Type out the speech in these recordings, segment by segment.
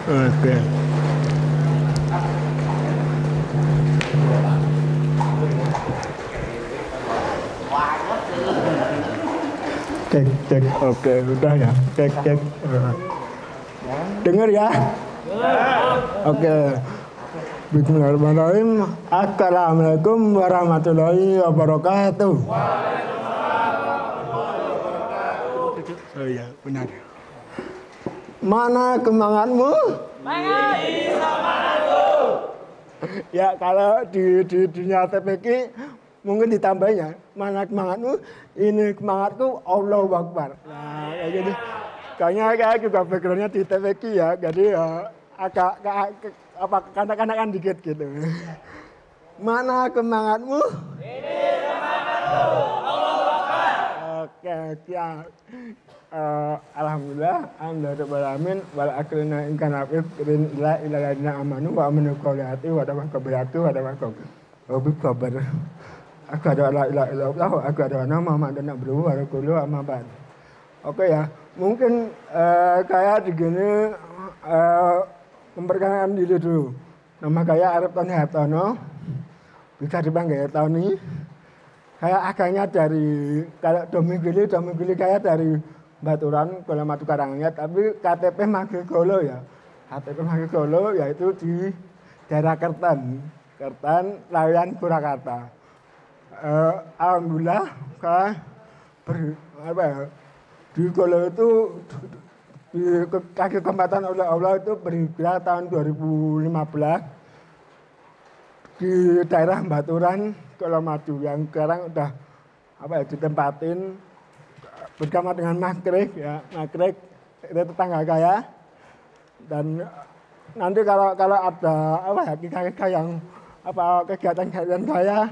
Oke. Cek cek, oke udah ya, cek cek. Dengar ya? Oke. Bismillahirrahmanirrahim. Assalamualaikum warahmatullahi wabarakatuh. Oh iya, benar. Mana kembanganmu? Ya kalau di dunia TPQ mungkin ditambahnya mana semangatmu, ini semangatku Allahu Akbar. Nah kayak gini, kayaknya kayak juga backgroundnya di TPQ ya, jadi ya agak apa kanak-kanakan dikit gitu. Mana semangatmu? Ini semangatku Allahu Akbar. Oke siap. Alhamdulillah, alhamdulillah wal akhirina in kana fiqrin la ilaha illa amanu wa amanu qawlati wa tawakkal wa tawakkal. Kabar. Aku ada la ilaha illallah, aku ada nama Muhammad Nabi wa rasuluhu amma ba'd. Oke ya, mungkin kayak begini memperkenalkan diri dulu. Nama saya Arif Tony Hartono, bisa dipanggil Tony. Saya asalnya dari kalau domisili saya dari Baturan, Kolamatu Karanganyar, tapi KTP Magegolo ya. KTP Magegolo yaitu di daerah Kerten, Laweyan, Purwakarta. Alhamdulillah di Golo itu di kaki kesempatan oleh Allah itu berhijrah tahun 2015 di daerah Baturan, Kolamatu yang sekarang udah ditempatin bersama dengan Mas Krik ya, Mas Krik itu tetangga saya. Dan nanti kalau ada kisah yang kegiatan saya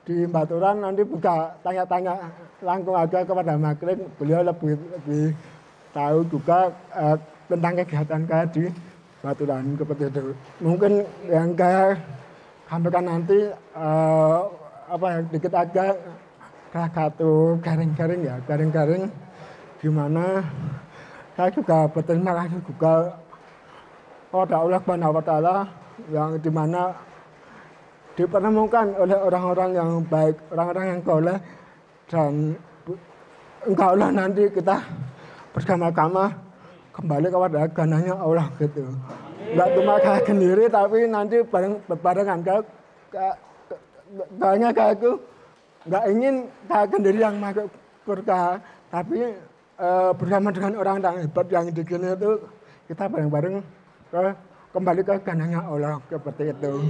di Baturan nanti bisa tanya-tanya langsung aja kepada Mas Krik, beliau lebih tahu juga tentang kegiatan saya di Baturan seperti itu. Mungkin yang saya sampaikan nanti dikit aja. Salah satu garing-garing di mana saya juga berterima kasih juga kepada Allah Subhanahu wa Ta'ala yang di mana dipertemukan oleh orang-orang yang baik, orang-orang yang soleh, dan insya Allah nanti kita bersama-sama kembali kepada gananya Allah gitu. Enggak cuma saya sendiri tapi nanti barengan kayaknya kayak itu. Nggak ingin saya sendiri yang masuk surga, tapi bersama dengan orang hebat yang di sini itu kita bareng-bareng kembali ke gananya Allah seperti itu.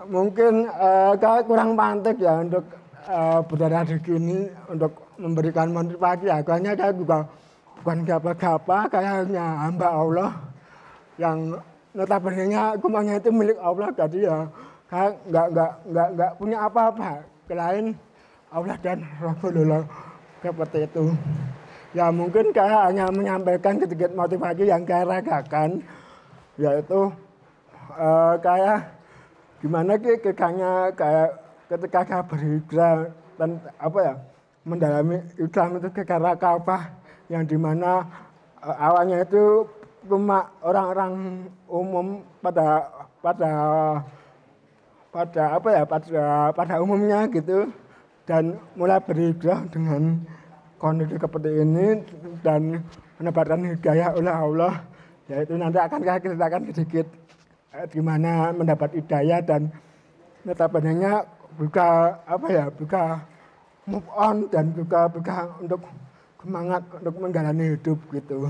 Mungkin saya kurang pantas ya untuk berada di sini untuk memberikan motivasi. Agaknya saya juga bukan siapa-siapa, saya hanya hamba Allah yang notabene-nya semuanya itu milik Allah, jadi ya saya nggak punya apa-apa selain Allah dan Rasulullah seperti itu. Ya mungkin saya hanya menyampaikan sedikit motivasi yang saya rasakan, yaitu kayak gimana kisahnya kayak ketika saya berhijrah dan mendalami Islam itu ke Ka'bah yang dimana awalnya itu cuma orang-orang umum pada umumnya gitu, dan mulai berhijrah dengan kondisi seperti ini dan mendapatkan hidayah oleh Allah, yaitu nanti akan saya ceritakan sedikit gimana mendapat hidayah dan notabene-nya buka move on dan juga untuk semangat untuk menjalani hidup gitu.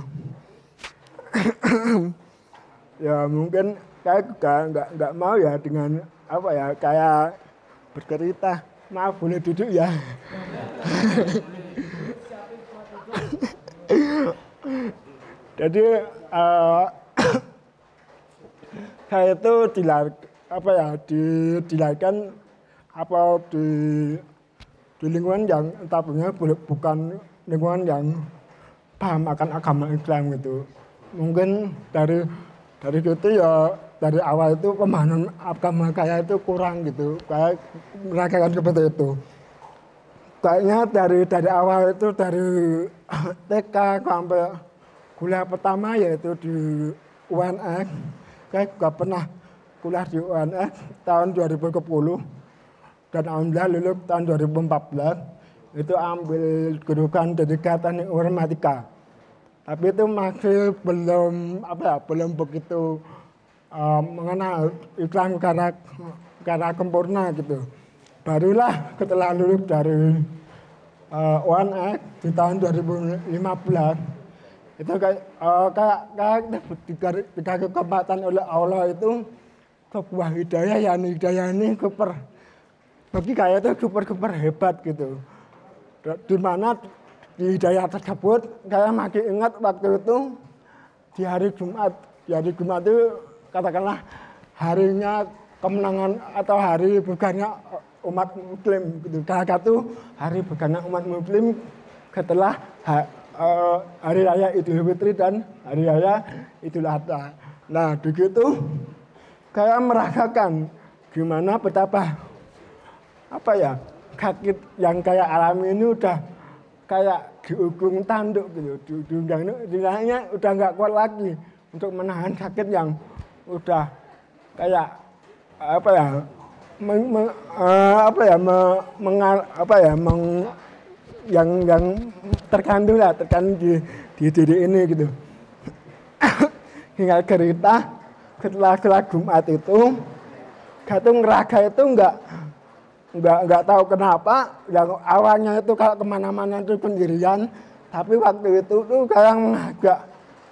Ya mungkin saya juga nggak mau ya dengan kayak bercerita. Maaf boleh duduk ya. Jadi saya itu dilahirkan di lingkungan yang tabunya bukan lingkungan yang paham akan agama Islam gitu. Mungkin dari situ ya dari awal itu pemahaman agama saya itu kurang gitu, kayak merasakan seperti itu. Kayaknya dari awal itu dari TK sampai kuliah pertama yaitu di UNS. Saya juga pernah kuliah di UNS tahun 2010 dan alhamdulillah lulus tahun 2014. Itu ambil jurusan Pendidikan Teknik Informatika. Tapi itu masih belum begitu mengenal Islam karena sempurna gitu. Barulah setelah lulus dari UNS di tahun 2015 itu kayak dikasih kesempatan oleh Allah itu sebuah hidayah ini bagi saya itu super hebat gitu. Di mana di hidayah tersebut saya masih ingat waktu itu di hari Jumat. Di hari Jumat itu katakanlah harinya kemenangan atau hari bukannya umat muslim gitu. Salah satu hari bukannya umat muslim setelah hari raya Idul Fitri dan hari raya Idul Adha. Nah, begitu saya merasakan gimana betapa sakit yang kayak alami ini udah kayak diugung tanduk gitu. Dinanya udah nggak kuat lagi untuk menahan sakit yang udah kayak yang terkandung di diri ini gitu. Hingga cerita setelah Jumat itu, satu ngerasa itu nggak tahu kenapa, yang awalnya itu kalau kemana-mana itu sendirian, tapi waktu itu tuh kayak mengajak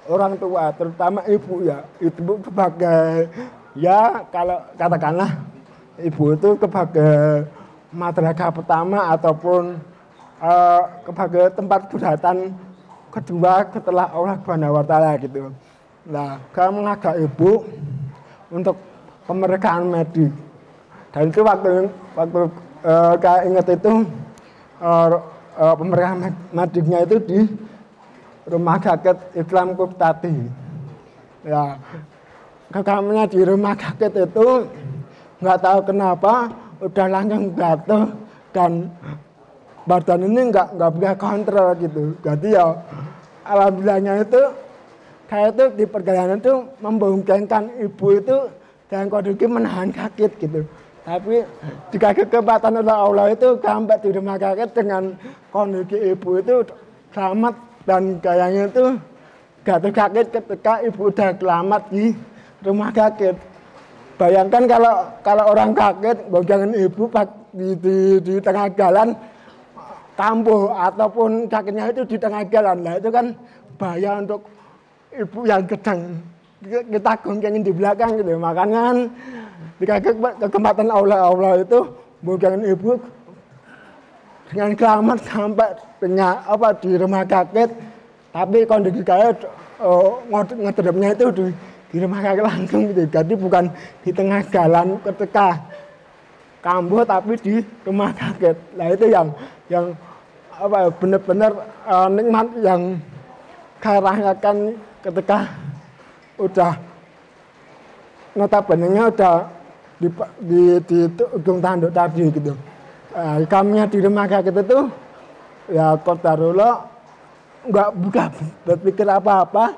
orang tua, terutama ibu ya, ibu sebagai ya kalau katakanlah ibu itu sebagai madrasah pertama ataupun sebagai tempat curhatan kedua setelah Allah Subhanahu wa Ta'ala gitu. Nah, saya mengajak ibu untuk pemeriksaan medik. Dan itu waktu saya ingat itu pemeriksaan mediknya itu di rumah sakit Islam Kuptati. Ya, kekamnya di rumah sakit itu nggak tahu kenapa udah langsung jatuh dan badan ini nggak bisa kontrol gitu. Jadi ya alhamdulillahnya itu saya itu di perjalanan itu memboncengkan ibu itu dengan kondisi menahan sakit gitu. Tapi dikasih kesempatan oleh Allah itu sampai di rumah sakit dengan kondisi ibu itu selamat dan kayaknya itu jatuh sakit ketika ibu udah selamat di rumah sakit. Bayangkan kalau orang sakit boncengan ibu di tengah jalan kambuh ataupun sakitnya itu di tengah jalan, lah itu kan bahaya untuk ibu yang sedang kita goncengin di belakang gitu. Makanya kan dikasih kesempatan Allah itu boncengan ibu dengan selamat sampai di rumah sakit, tapi kondisi saya ngedrepnya itu di rumah sakit langsung gitu. Jadi bukan di tengah jalan ketika kambuh tapi di rumah sakit. Nah itu yang benar-benar nikmat yang saya rasakan ketika udah notabene-nya udah di ujung tanduk tadi gitu. Kami di rumah sakit itu ya qadarullah nggak berpikir apa-apa,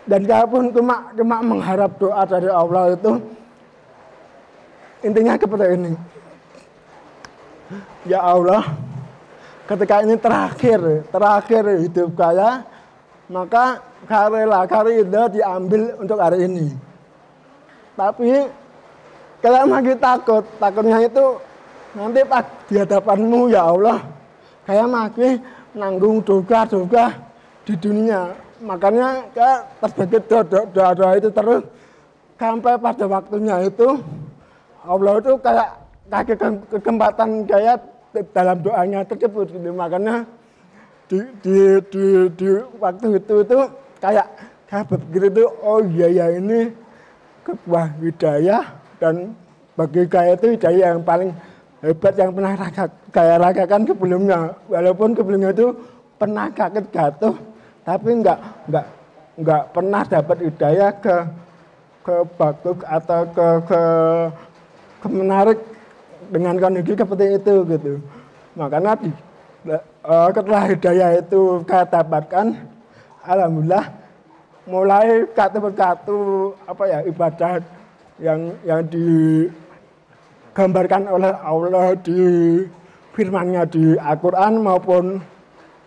dan saya pun cuma mengharap doa dari Allah itu intinya seperti ini. Ya Allah, ketika ini terakhir hidup saya, maka karya diambil untuk hari ini. Tapi kalau masih takutnya itu nanti pas di hadapanmu ya Allah, saya masih nanggung dosa di dunia. Makanya saya terbesit doa itu terus sampai pada waktunya itu Allah itu kayak kasih kesempatan saya dalam doanya tersebut gitu. Makanya di waktu itu kayak saya berpikir itu, oh iya ini sebuah hidayah, dan bagi saya itu hidayah yang paling hebat yang pernah saya rasakan sebelumnya. Walaupun sebelumnya itu pernah sakit jatuh, tapi nggak pernah dapat hidayah ke bagus atau ke menarik dengan kondisi seperti itu gitu. Makanya setelah hidayah itu saya dapatkan, alhamdulillah mulai kata berkatu apa ya ibadah yang digambarkan oleh Allah di firman-Nya di Al-Qur'an maupun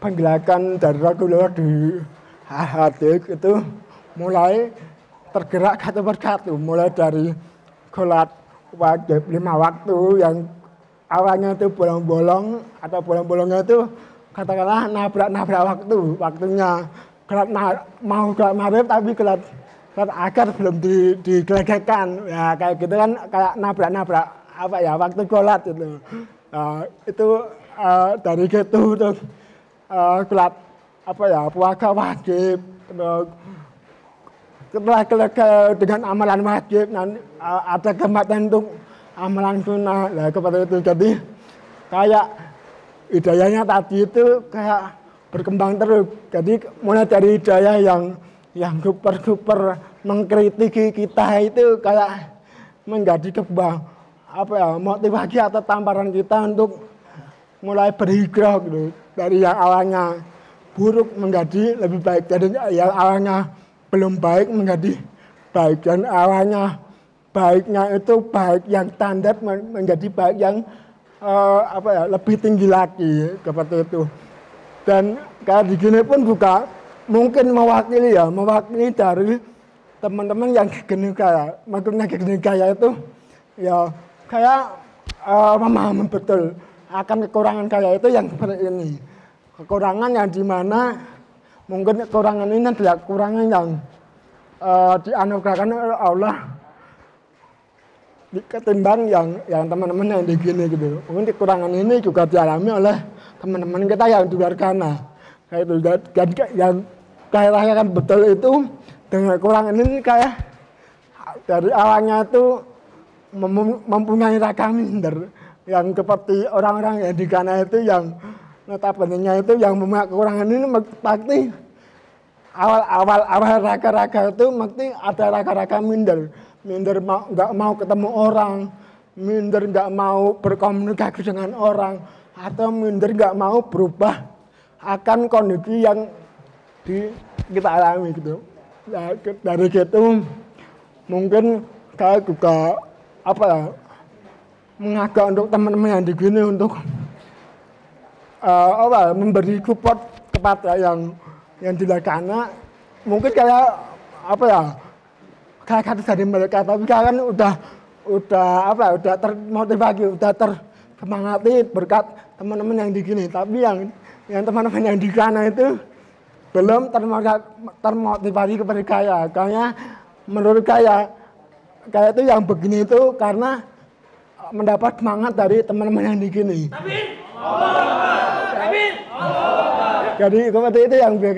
penjelasan dari Rasulullah di hadis itu mulai tergerak kata berkatu, mulai dari sholat wajib 5 waktu yang awalnya itu bolong-bolong atau bolong-bolongnya itu katakanlah nabrak waktunya mau sholat maghrib tapi sholat akhir belum digelegekan ya kayak gitu kan, kayak nabrak apa ya waktu sholat itu. Itu dari gitu terus sholat apa ya puasa wajib, setelah dengan amalan wajib nanti ada kesempatan untuk amalan sunnah lah kepada itu. Jadi kayak hidayahnya tadi itu kayak berkembang terus. Jadi mulai dari hidayah yang super mengkritiki kita itu kayak menjadi sebuah apa ya motivasi atau tamparan kita untuk mulai berhijrah gitu. Dari yang awalnya buruk menjadi lebih baik. Jadi yang awalnya belum baik menjadi baik, dan awalnya baiknya itu baik yang standar menjadi baik yang apa ya lebih tinggi lagi seperti itu. Dan kayak di gini pun juga mungkin mewakili dari teman-teman yang gini kaya, maksudnya gini kaya itu ya kayak memahami betul akan kekurangan kaya itu yang seperti ini. Kekurangan yang dimana mungkin kekurangan ini adalah kekurangan yang dianugerahkan oleh Allah ketimbang yang teman-teman yang di sini gitu. Mungkin kekurangan ini juga dialami oleh teman-teman kita yang di luar sana. Kayak itu dan yang saya rasakan betul itu dengan kekurangan ini kayak dari awalnya itu mempunyai rasa minder yang seperti orang-orang yang di sana itu yang notabene itu yang mempunyai kekurangan ini pasti awal raga-raga itu mesti ada raga-raga minder nggak mau ketemu orang, minder nggak mau berkomunikasi dengan orang, atau minder nggak mau berubah akan kondisi yang kita alami gitu. Nah, dari gitu mungkin saya juga apa ya mengajak untuk teman-teman yang di sini untuk memberi support kepada yang di sana. Mungkin kayak apa ya kayak kata dari mereka, tapi kan udah termotivasi, udah tersemangati berkat teman-teman yang di sini. Tapi yang teman-teman yang di sana itu belum termotivasi kepada saya. Karena menurut saya itu yang begini itu karena mendapat semangat dari teman-teman yang di sini. Jadi seperti itu yang saya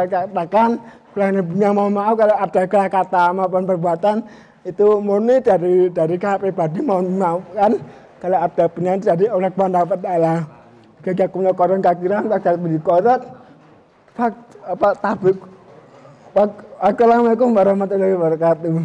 katakan. Yang mau maaf kalau ada kata maupun perbuatan itu murni dari saya pribadi, mohon maaf kan kalau ada benar jadi oleh pendapat Allah. Jika punya koron kakiran tak beri korot tabik. Assalamualaikum warahmatullahi wabarakatuh.